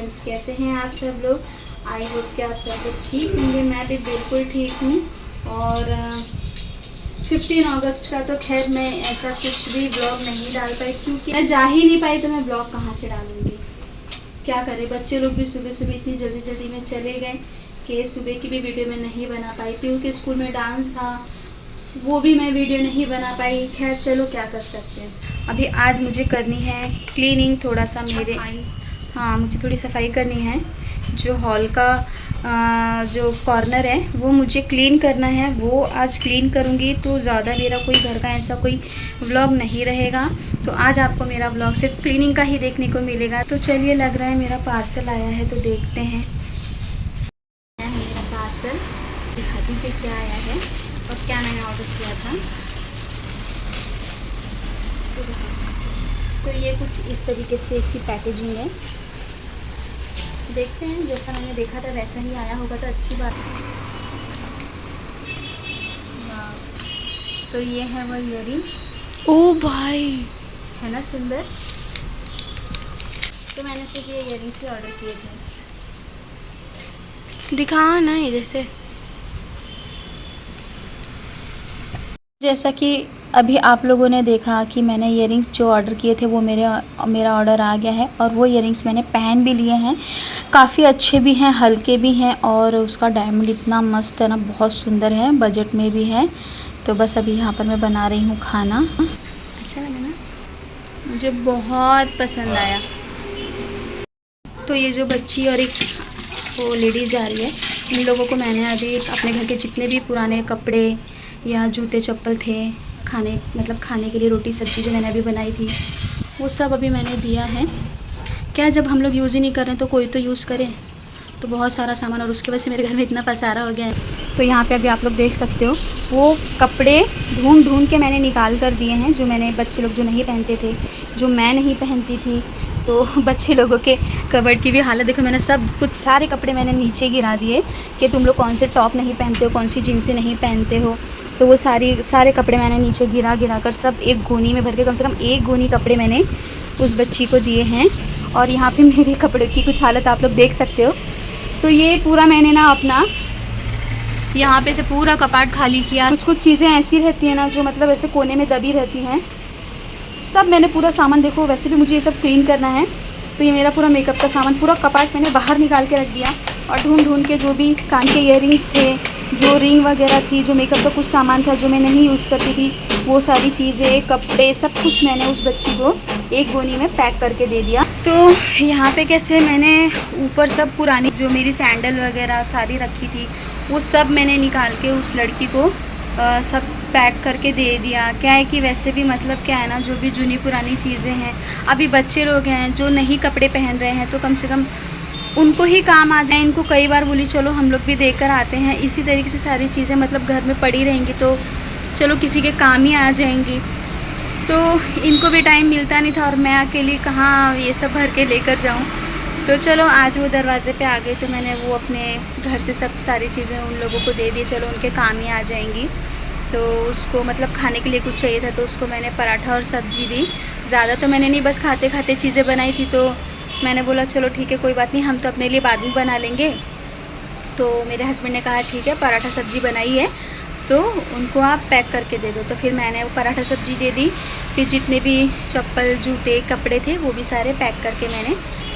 Friends, कैसे हैं आप सब लोग। आई होप कि आप सब लोग ठीक होंगे। मैं भी बिल्कुल ठीक हूँ। और 15 अगस्त का तो खैर मैं ऐसा कुछ भी ब्लॉग नहीं डाल पाई, क्योंकि मैं जा ही नहीं पाई, तो मैं ब्लॉग कहाँ से डालूँगी। क्या करें, बच्चे लोग भी सुबह सुबह इतनी जल्दी जल्दी में चले गए कि सुबह की भी वीडियो मैं नहीं बना पाई। क्योंकि स्कूल में डांस था, वो भी मैं वीडियो नहीं बना पाई। खैर चलो, क्या कर सकते हैं। अभी आज मुझे करनी है क्लीनिंग, थोड़ा सा मेरे मुझे थोड़ी सफाई करनी है। जो हॉल का जो कॉर्नर है वो मुझे क्लीन करना है, वो आज क्लीन करूँगी। तो ज़्यादा मेरा कोई घर का ऐसा कोई व्लॉग नहीं रहेगा, तो आज आपको मेरा व्लॉग सिर्फ क्लीनिंग का ही देखने को मिलेगा। तो चलिए, लग रहा है मेरा पार्सल आया है, तो देखते हैं। मेरा पार्सल दिखाती हूँ कि क्या आया है और क्या मैंने ऑर्डर किया था। तो ये कुछ इस तरीके से इसकी पैकेजिंग है। देखते हैं, जैसा मैंने देखा था वैसा ही आया होगा तो अच्छी बात है। तो ये है वो इयररिंग्स। ओ भाई, है ना सुंदर। तो मैंने सिर्फ ये इयररिंग्स ही ऑर्डर किए थे। दिखाओ ना इधर से। जैसा कि अभी आप लोगों ने देखा कि मैंने इयररिंग्स जो ऑर्डर किए थे वो मेरा ऑर्डर आ गया है। और वो इयररिंग्स मैंने पहन भी लिए हैं। काफ़ी अच्छे भी हैं, हल्के भी हैं, और उसका डायमंड इतना मस्त है ना, बहुत सुंदर है, बजट में भी है। तो बस अभी यहाँ पर मैं बना रही हूँ खाना। अच्छा लगा ना, मुझे बहुत पसंद आया। तो ये जो बच्ची और एक वो लेडी जा रही है, इन लोगों को मैंने अभी अपने घर के जितने भी पुराने कपड़े या जूते चप्पल थे, खाने के लिए रोटी सब्ज़ी जो मैंने अभी बनाई थी, वो सब अभी मैंने दिया है। क्या, जब हम लोग यूज़ ही नहीं कर रहे हैं तो कोई तो यूज़ करे। तो बहुत सारा सामान, और उसकी वजह से मेरे घर में इतना पसारा हो गया है। तो यहाँ पे अभी आप लोग देख सकते हो, वो कपड़े ढूंढ के मैंने निकाल कर दिए हैं, जो मैंने बच्चे लोग जो नहीं पहनते थे, जो मैं नहीं पहनती थी। तो बच्चे लोगों के कबर्ड की भी हालत देखो। मैंने सब कुछ सारे कपड़े मैंने नीचे गिरा दिए कि तुम लोग कौन से टॉप नहीं पहनते हो, कौन सी जीन्सें नहीं पहनते हो। तो वो सारे कपड़े मैंने नीचे गिरा कर सब एक गोनी में भर के, कम से कम एक गोनी कपड़े मैंने उस बच्ची को दिए हैं। और यहाँ पे मेरे कपड़े की कुछ हालत आप लोग देख सकते हो। तो ये पूरा मैंने ना अपना यहाँ पे से पूरा कपाट खाली किया। कुछ चीज़ें ऐसी रहती हैं ना, जो मतलब ऐसे कोने में दबी रहती हैं। सब मैंने पूरा सामान, देखो वैसे भी मुझे ये सब क्लीन करना है, तो ये मेरा पूरा मेकअप का सामान पूरा कपाट मैंने बाहर निकाल के रख दिया। और ढूंढ के जो भी कान के इयररिंग्स थे, जो रिंग वगैरह थी, जो मेकअप का कुछ सामान था जो मैं नहीं यूज़ करती थी, वो सारी चीज़ें, कपड़े, सब कुछ मैंने उस बच्ची को एक गोनी में पैक करके दे दिया। तो यहाँ पे कैसे मैंने ऊपर सब पुरानी जो मेरी सैंडल वगैरह सारी रखी थी, वो सब मैंने निकाल के उस लड़की को सब पैक करके दे दिया। क्या है कि वैसे भी मतलब क्या है ना, जो भी जूनी पुरानी चीज़ें हैं, अभी बच्चे लोग हैं जो नहीं कपड़े पहन रहे हैं, तो कम से कम उनको ही काम आ जाए। इनको कई बार बोली चलो हम लोग भी देकर आते हैं। इसी तरीके से सारी चीज़ें मतलब घर में पड़ी रहेंगी तो चलो किसी के काम ही आ जाएंगी। तो इनको भी टाइम मिलता नहीं था, और मैं अकेली कहाँ ये सब भर के लेकर जाऊँ। तो चलो आज वो दरवाज़े पे आ गए, तो मैंने वो अपने घर से सब सारी चीज़ें उन लोगों को दे दी। चलो उनके काम ही आ जाएंगी। तो उसको मतलब खाने के लिए कुछ चाहिए था, तो उसको मैंने पराठा और सब्ज़ी दी। ज़्यादा तो मैंने नहीं, बस खाते खाते चीज़ें बनाई थी। तो मैंने बोला चलो ठीक है, कोई बात नहीं, हम तो अपने लिए बाद में बना लेंगे। तो मेरे हस्बैंड ने कहा ठीक है, पराठा सब्ज़ी बनाई है तो उनको आप पैक करके दे दो। तो फिर मैंने वो पराठा सब्ज़ी दे दी। फिर जितने भी चप्पल जूते कपड़े थे वो भी सारे पैक करके मैंने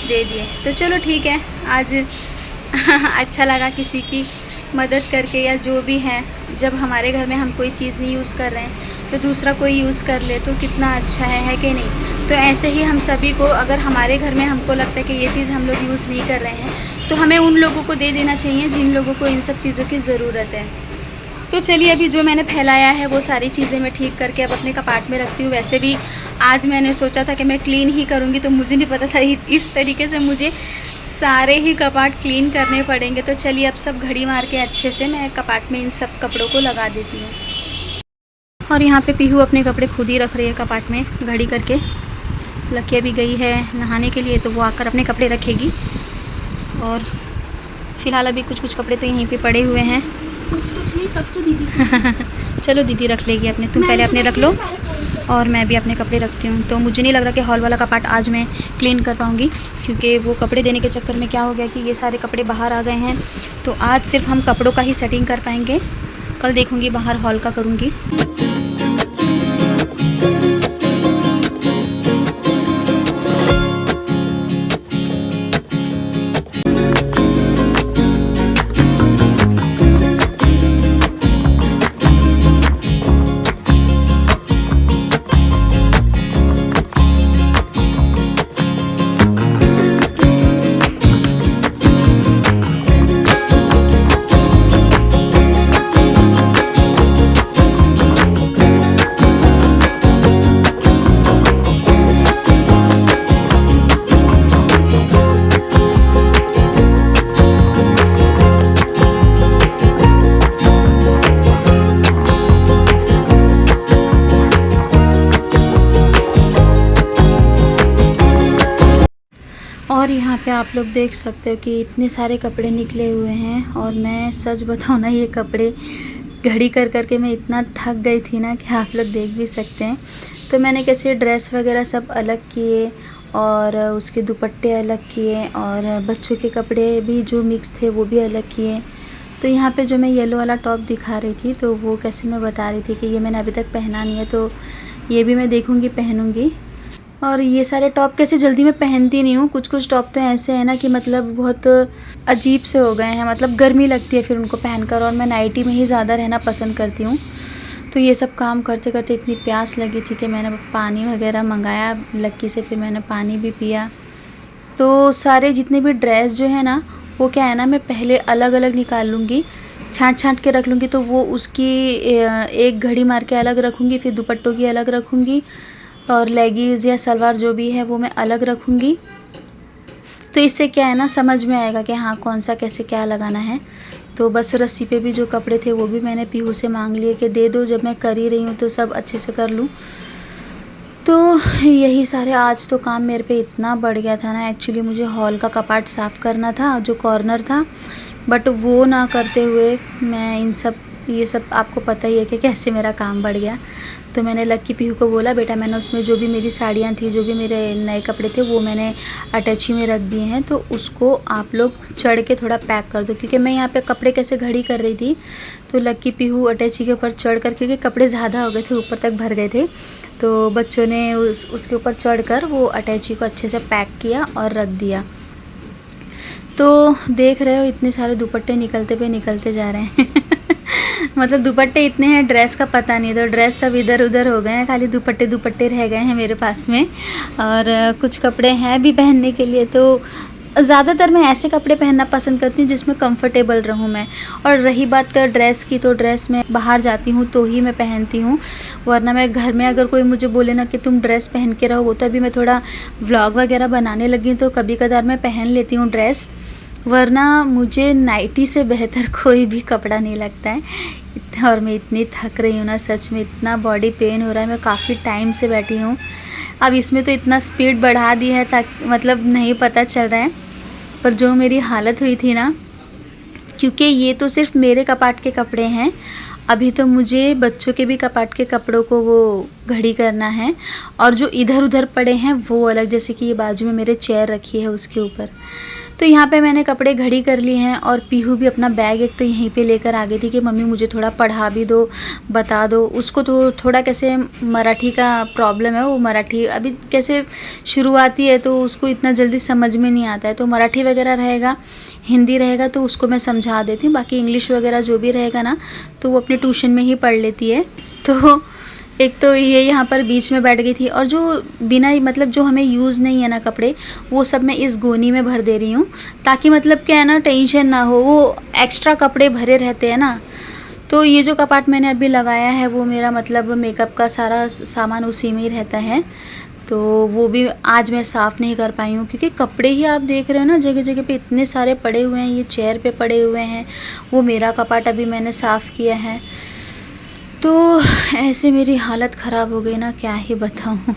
दे दिए। तो चलो ठीक है, आज अच्छा लगा किसी की मदद करके, या जो भी है। जब हमारे घर में हम कोई चीज़ नहीं यूज़ कर रहे हैं तो दूसरा कोई यूज़ कर ले तो कितना अच्छा है कि नहीं। तो ऐसे ही हम सभी को, अगर हमारे घर में हमको लगता है कि ये चीज़ हम लोग यूज़ नहीं कर रहे हैं, तो हमें उन लोगों को दे देना चाहिए जिन लोगों को इन सब चीज़ों की ज़रूरत है। तो चलिए, अभी जो मैंने फैलाया है वो सारी चीज़ें मैं ठीक करके अब अपने कपाट में रखती हूँ। वैसे भी आज मैंने सोचा था कि मैं क्लीन ही करूँगी, तो मुझे नहीं पता था इस तरीके से मुझे सारे ही कपाट क्लीन करने पड़ेंगे। तो चलिए, अब सब घड़ी मार के अच्छे से मैं कपाट में इन सब कपड़ों को लगा देती हूँ। और यहाँ पे पीहू अपने कपड़े खुद ही रख रही है कपाट में घड़ी करके। लकिया भी गई है नहाने के लिए, तो वो आकर अपने कपड़े रखेगी। और फ़िलहाल अभी कुछ कपड़े तो यहीं पे पड़े हुए हैं। सब तो दीदी चलो दीदी रख लेगी अपने, तुम पहले अपने रख लो और मैं भी अपने कपड़े रखती हूँ। तो मुझे नहीं लग रहा कि हॉल वाला कपाट आज मैं क्लीन कर पाऊँगी, क्योंकि वो कपड़े देने के चक्कर में क्या हो गया कि ये सारे कपड़े बाहर आ गए हैं। तो आज सिर्फ हम कपड़ों का ही सेटिंग कर पाएंगे, कल देखूँगी बाहर हॉल का करूँगी। और यहाँ पे आप लोग देख सकते हो कि इतने सारे कपड़े निकले हुए हैं। और मैं सच बताऊँ ना, ये कपड़े घड़ी कर कर के मैं इतना थक गई थी ना कि आप लोग देख भी सकते हैं। तो मैंने कैसे ड्रेस वगैरह सब अलग किए और उसके दुपट्टे अलग किए और बच्चों के कपड़े भी जो मिक्स थे वो भी अलग किए। तो यहाँ पे जो मैं येलो वाला टॉप दिखा रही थी तो वो कैसे मैं बता रही थी कि ये मैंने अभी तक पहना नहीं है, तो ये भी मैं देखूँगी पहनूँगी। और ये सारे टॉप कैसे जल्दी मैं पहनती नहीं हूँ, कुछ कुछ टॉप तो ऐसे हैं ना कि मतलब बहुत अजीब से हो गए हैं, मतलब गर्मी लगती है फिर उनको पहनकर, और मैं नाइटी में ही ज़्यादा रहना पसंद करती हूँ। तो ये सब काम करते करते इतनी प्यास लगी थी कि मैंने पानी वगैरह मंगाया लक्की से, फिर मैंने पानी भी पिया। तो सारे जितने भी ड्रेस जो है ना वो क्या है ना, मैं पहले अलग अलग निकाल लूँगी, छाँट छाँट के रख लूँगी। तो वो उसकी एक घड़ी मार के अलग रखूँगी, फिर दुपट्टों की अलग रखूँगी और लेगीज़ या सलवार जो भी है वो मैं अलग रखूँगी। तो इससे क्या है ना, समझ में आएगा कि हाँ कौन सा कैसे क्या लगाना है। तो बस रस्सी पे भी जो कपड़े थे वो भी मैंने पीहू से मांग लिए कि दे दो, जब मैं कर ही रही हूँ तो सब अच्छे से कर लूँ। तो यही सारे आज तो काम मेरे पे इतना बढ़ गया था ना। एक्चुअली मुझे हॉल का कपाट साफ़ करना था जो कॉर्नर था, बट वो ना करते हुए मैं ये सब आपको पता ही है कि कैसे मेरा काम बढ़ गया। तो मैंने लक्की पीहू को बोला, बेटा मैंने उसमें जो भी मेरी साड़ियाँ थी, जो भी मेरे नए कपड़े थे वो मैंने अटैची में रख दिए हैं, तो उसको आप लोग चढ़ के थोड़ा पैक कर दो। क्योंकि मैं यहाँ पे कपड़े कैसे घड़ी कर रही थी तो लक्की पीहू अटैची के ऊपर चढ़ कर, क्योंकि कपड़े ज़्यादा हो गए थे, ऊपर तक भर गए थे, तो बच्चों ने उसके ऊपर चढ़ कर वो अटैची को अच्छे से पैक किया और रख दिया। तो देख रहे हो इतने सारे दुपट्टे निकलते पे निकलते जा रहे हैं मतलब दुपट्टे इतने हैं, ड्रेस का पता नहीं। तो ड्रेस सब इधर उधर हो गए हैं, खाली दुपट्टे रह गए हैं मेरे पास में। और कुछ कपड़े हैं भी पहनने के लिए। तो ज़्यादातर मैं ऐसे कपड़े पहनना पसंद करती हूँ जिसमें कंफर्टेबल रहूँ मैं। और रही बात कर ड्रेस की, तो ड्रेस में बाहर जाती हूँ तो ही मैं पहनती हूँ, वरना मैं घर में अगर कोई मुझे बोले ना कि तुम ड्रेस पहन के रहो, तो अभी मैं थोड़ा व्लॉग वगैरह बनाने लगी हूँ तो कभी कदार मैं पहन लेती हूँ ड्रेस, वरना मुझे नाइटी से बेहतर कोई भी कपड़ा नहीं लगता है। और मैं इतनी थक रही हूँ ना, सच में इतना बॉडी पेन हो रहा है, मैं काफ़ी टाइम से बैठी हूँ। अब इसमें तो इतना स्पीड बढ़ा दी है ताकि मतलब नहीं पता चल रहा है, पर जो मेरी हालत हुई थी ना, क्योंकि ये तो सिर्फ मेरे कपाट के कपड़े हैं, अभी तो मुझे बच्चों के भी कपाट के कपड़ों को वो घड़ी करना है, और जो इधर उधर पड़े हैं वो अलग, जैसे कि ये बाजू में मेरे चेयर रखी है उसके ऊपर। तो यहाँ पे मैंने कपड़े घड़ी कर लिए हैं। और पीहू भी अपना बैग एक तो यहीं पे लेकर आ गई थी कि मम्मी मुझे थोड़ा पढ़ा भी दो, बता दो। उसको तो थोड़ा कैसे मराठी का प्रॉब्लम है, वो मराठी अभी कैसे शुरुआती है तो उसको इतना जल्दी समझ में नहीं आता है। तो मराठी वगैरह रहेगा, हिंदी रहेगा तो उसको मैं समझा देती हूँ, बाकी इंग्लिश वगैरह जो भी रहेगा ना तो वो अपने ट्यूशन में ही पढ़ लेती है। तो एक तो ये यहाँ पर बीच में बैठ गई थी, और जो बिना मतलब जो हमें यूज़ नहीं है ना कपड़े, वो सब मैं इस गोनी में भर दे रही हूँ, ताकि मतलब क्या है ना, टेंशन ना हो, वो एक्स्ट्रा कपड़े भरे रहते हैं ना। तो ये जो कपाट मैंने अभी लगाया है वो मेरा मतलब मेकअप का सारा सामान उसी में ही रहता है, तो वो भी आज मैं साफ़ नहीं कर पाई हूँ, क्योंकि कपड़े ही आप देख रहे हो ना जगह जगह पे इतने सारे पड़े हुए हैं, ये चेयर पे पड़े हुए हैं। वो मेरा कपाट अभी मैंने साफ़ किया है, तो ऐसे मेरी हालत ख़राब हो गई ना, क्या ही बताऊँ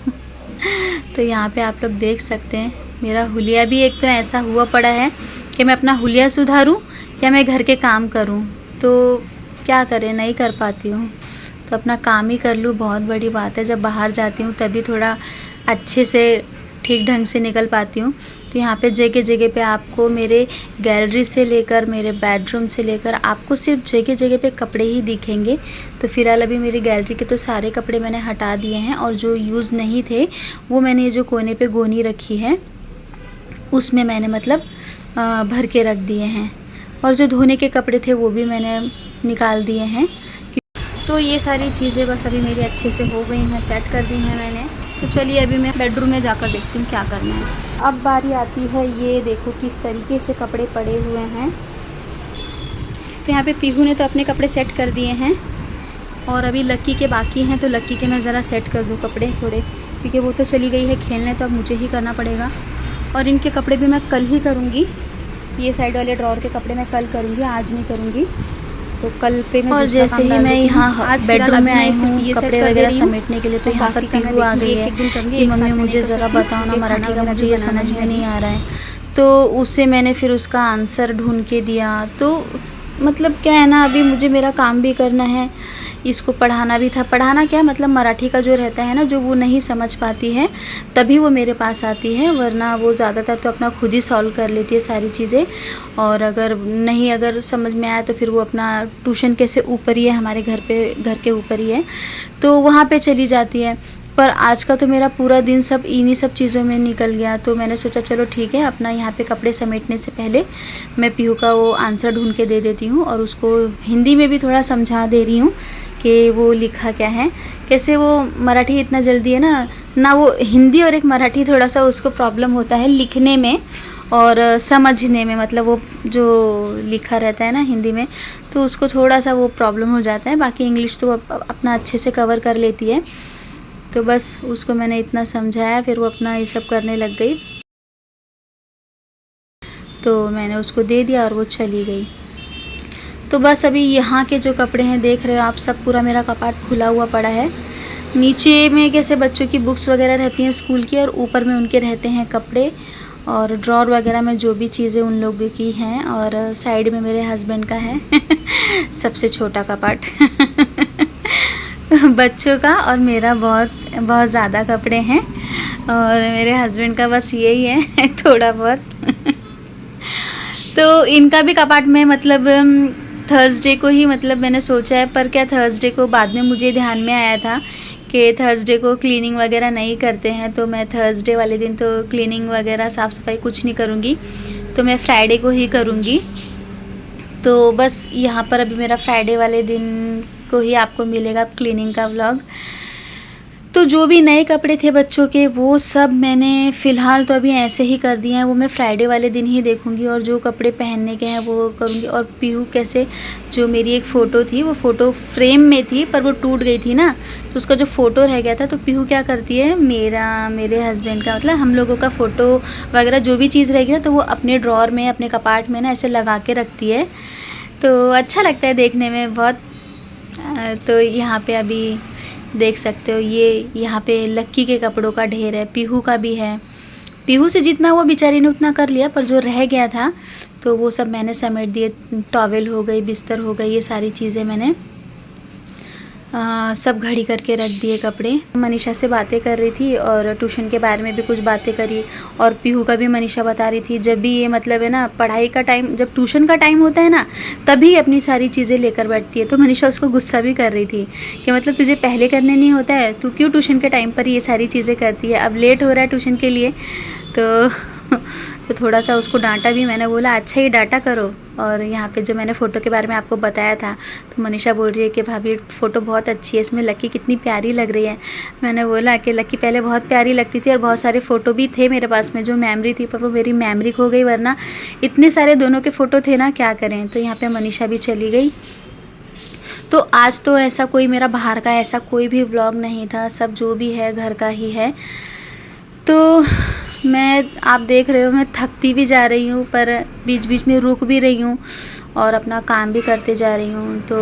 तो यहाँ पे आप लोग देख सकते हैं मेरा हुलिया भी एक तो ऐसा हुआ पड़ा है कि मैं अपना हुलिया सुधारूं या मैं घर के काम करूं, तो क्या करें, नहीं कर पाती हूँ। तो अपना काम ही कर लूँ, बहुत बड़ी बात है। जब बाहर जाती हूँ तभी थोड़ा अच्छे से ठीक ढंग से निकल पाती हूँ। तो यहाँ पे जगह जगह पे आपको मेरे गैलरी से लेकर मेरे बेडरूम से लेकर आपको सिर्फ जगह जगह पे कपड़े ही दिखेंगे। तो फ़िलहाल अभी मेरी गैलरी के तो सारे कपड़े मैंने हटा दिए हैं और जो यूज़ नहीं थे वो मैंने ये जो कोने पे गोनी रखी है उसमें मैंने मतलब भर के रख दिए हैं। और जो धोने के कपड़े थे वो भी मैंने निकाल दिए हैं। तो ये सारी चीज़ें बस अभी मेरी अच्छे से हो गई हैं, सेट कर दी हैं मैंने। तो चलिए अभी मैं बेडरूम में जाकर देखती हूँ क्या करना है। अब बारी आती है, ये देखो किस तरीके से कपड़े पड़े हुए हैं। तो यहाँ पे पीहू ने तो अपने कपड़े सेट कर दिए हैं और अभी लक्की के बाकी हैं। तो लक्की के मैं ज़रा सेट कर दूँ कपड़े थोड़े, क्योंकि वो तो चली गई है खेलने, तो अब मुझे ही करना पड़ेगा। और इनके कपड़े भी मैं कल ही करूँगी। ये साइड वाले ड्रॉर के कपड़े मैं कल करूँगी, आज नहीं करूँगी। तो कल पे मैं, और जैसे ही मैं यहाँ आज बेडरूम में आई हूँ कपड़े वगैरह समेटने के लिए, तो यहाँ पर पीहू आ गई है कि मम्मी मुझे ज़रा बताओ ना मराठी का, मुझे ये समझ में नहीं आ रहा है। तो उससे मैंने फिर उसका आंसर ढूंढ के दिया। तो मतलब क्या है ना, अभी मुझे मेरा काम भी करना है, इसको पढ़ाना भी था। पढ़ाना क्या मतलब मराठी का जो रहता है ना, जो वो नहीं समझ पाती है तभी वो मेरे पास आती है, वरना वो ज़्यादातर तो अपना खुद ही सॉल्व कर लेती है सारी चीज़ें। और अगर समझ में आया तो फिर वो अपना ट्यूशन कैसे ऊपर ही है, हमारे घर के ऊपर ही है, तो वहाँ पे चली जाती है। पर आज का तो मेरा पूरा दिन सब इन्हीं सब चीज़ों में निकल गया। तो मैंने सोचा चलो ठीक है, अपना यहाँ पे कपड़े समेटने से पहले मैं पीहू का वो आंसर ढूंढ के दे देती हूँ और उसको हिंदी में भी थोड़ा समझा दे रही हूँ कि वो लिखा क्या है। कैसे वो मराठी इतना जल्दी है ना वो हिंदी और एक मराठी थोड़ा सा उसको प्रॉब्लम होता है लिखने में और समझने में, मतलब वो जो लिखा रहता है ना हिंदी में, तो उसको थोड़ा सा वो प्रॉब्लम हो जाता है। बाकी इंग्लिश तो वो अपना अच्छे से कवर कर लेती है। तो बस उसको मैंने इतना समझाया, फिर वो अपना ये सब करने लग गई। तो मैंने उसको दे दिया और वो चली गई। तो बस अभी यहाँ के जो कपड़े हैं देख रहे हो आप, सब पूरा मेरा कपाट खुला हुआ पड़ा है। नीचे में कैसे बच्चों की बुक्स वगैरह रहती हैं स्कूल की, और ऊपर में उनके रहते हैं कपड़े और ड्रॉर वगैरह में जो भी चीज़ें उन लोगों की हैं, और साइड में मेरे हस्बैंड का है सबसे छोटा कपाट बच्चों का, और मेरा बहुत बहुत ज़्यादा कपड़े हैं, और मेरे हस्बैंड का बस यही है थोड़ा बहुत तो इनका भी कपाट में मतलब थर्सडे को ही मतलब मैंने सोचा है, पर क्या थर्सडे को बाद में मुझे ध्यान में आया था कि थर्सडे को क्लीनिंग वगैरह नहीं करते हैं, तो मैं थर्सडे वाले दिन तो क्लीनिंग वगैरह साफ़ सफाई कुछ नहीं करूँगी, तो मैं फ्राइडे को ही करूँगी। तो बस यहाँ पर अभी मेरा फ्राइडे वाले दिन को ही आपको मिलेगा क्लीनिंग का व्लॉग। तो जो भी नए कपड़े थे बच्चों के वो सब मैंने फ़िलहाल तो अभी ऐसे ही कर दिए हैं, वो मैं फ्राइडे वाले दिन ही देखूंगी, और जो कपड़े पहनने के हैं वो करूंगी। और पीहू कैसे, जो मेरी एक फ़ोटो थी वो फ़ोटो फ्रेम में थी पर वो टूट गई थी ना, तो उसका जो फ़ोटो रह गया था, तो पीहू क्या करती है, मेरे हस्बैंड का मतलब हम लोगों का फ़ोटो वगैरह जो भी चीज़ रहेगी ना, तो वो अपने ड्रॉर में अपने कपाट में ना ऐसे लगा के रखती है, तो अच्छा लगता है देखने में बहुत। तो यहाँ पे अभी देख सकते हो ये यहाँ पे लक्की के कपड़ों का ढेर है, पीहू का भी है। पीहू से जितना वो बेचारी ने उतना कर लिया, पर जो रह गया था तो वो सब मैंने समेट दिए। टॉवेल हो गई, बिस्तर हो गई, ये सारी चीज़ें मैंने सब घड़ी करके रख दिए कपड़े। मनीषा से बातें कर रही थी और ट्यूशन के बारे में भी कुछ बातें करी, और पीहू का भी मनीषा बता रही थी जब भी ये मतलब है ना पढ़ाई का टाइम, जब ट्यूशन का टाइम होता है ना तभी अपनी सारी चीज़ें लेकर बैठती है। तो मनीषा उसको गुस्सा भी कर रही थी कि मतलब तुझे पहले करने नहीं होता है, तू क्यों ट्यूशन के टाइम पर ये सारी चीज़ें करती है, अब लेट हो रहा है ट्यूशन के लिए। तो थोड़ा सा उसको डांटा भी, मैंने बोला अच्छा ही डांटा करो। और यहाँ पे जो मैंने फ़ोटो के बारे में आपको बताया था, तो मनीषा बोल रही है कि भाभी फ़ोटो बहुत अच्छी है, इसमें लक्की कितनी प्यारी लग रही है। मैंने बोला कि लक्की पहले बहुत प्यारी लगती थी और बहुत सारे फ़ोटो भी थे मेरे पास में जो मेमोरी थी, पर वो मेरी मेमोरी खो गई, वरना इतने सारे दोनों के फ़ोटो थे ना, क्या करें। तो यहाँ पर मनीषा भी चली गई। तो आज तो ऐसा कोई मेरा बाहर का ऐसा कोई भी व्लॉग नहीं था, सब जो भी है घर का ही है। तो आप देख रहे हो मैं थकती भी जा रही हूँ, पर बीच बीच में रुक भी रही हूँ और अपना काम भी करते जा रही हूँ। तो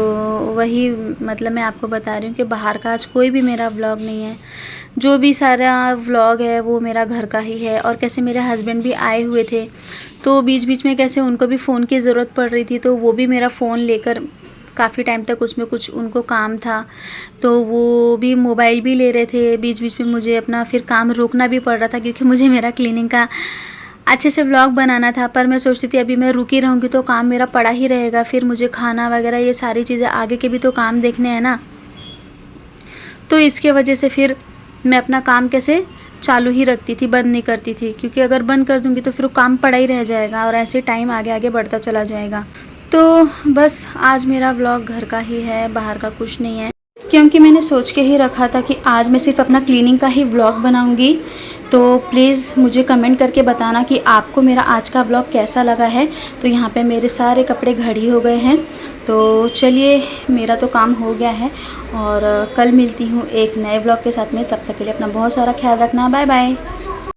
वही मतलब मैं आपको बता रही हूँ कि बाहर का आज कोई भी मेरा व्लॉग नहीं है, जो भी सारा व्लॉग है वो मेरा घर का ही है। और कैसे मेरे हस्बैंड भी आए हुए थे, तो बीच बीच में कैसे उनको भी फ़ोन की ज़रूरत पड़ रही थी, तो वो भी मेरा फ़ोन लेकर काफ़ी टाइम तक उसमें कुछ उनको काम था, तो वो भी मोबाइल भी ले रहे थे। बीच बीच में मुझे अपना फिर काम रोकना भी पड़ रहा था, क्योंकि मुझे मेरा क्लीनिंग का अच्छे से व्लॉग बनाना था। पर मैं सोचती थी अभी मैं रुकी रहूँगी तो काम मेरा पड़ा ही रहेगा, फिर मुझे खाना वगैरह ये सारी चीज़ें आगे के भी तो काम देखने हैं ना। तो इसके वजह से फिर मैं अपना काम कैसे चालू ही रखती थी, बंद नहीं करती थी, क्योंकि अगर बंद कर दूँगी तो फिर वो काम पड़ा ही रह जाएगा और ऐसे टाइम आगे आगे बढ़ता चला जाएगा। तो बस आज मेरा व्लॉग घर का ही है, बाहर का कुछ नहीं है, क्योंकि मैंने सोच के ही रखा था कि आज मैं सिर्फ अपना क्लीनिंग का ही व्लॉग बनाऊंगी। तो प्लीज़ मुझे कमेंट करके बताना कि आपको मेरा आज का व्लॉग कैसा लगा है। तो यहाँ पे मेरे सारे कपड़े घड़ी हो गए हैं, तो चलिए मेरा तो काम हो गया है और कल मिलती हूँ एक नए व्लॉग के साथ में। तब तक के लिए अपना बहुत सारा ख्याल रखना। Bye bye.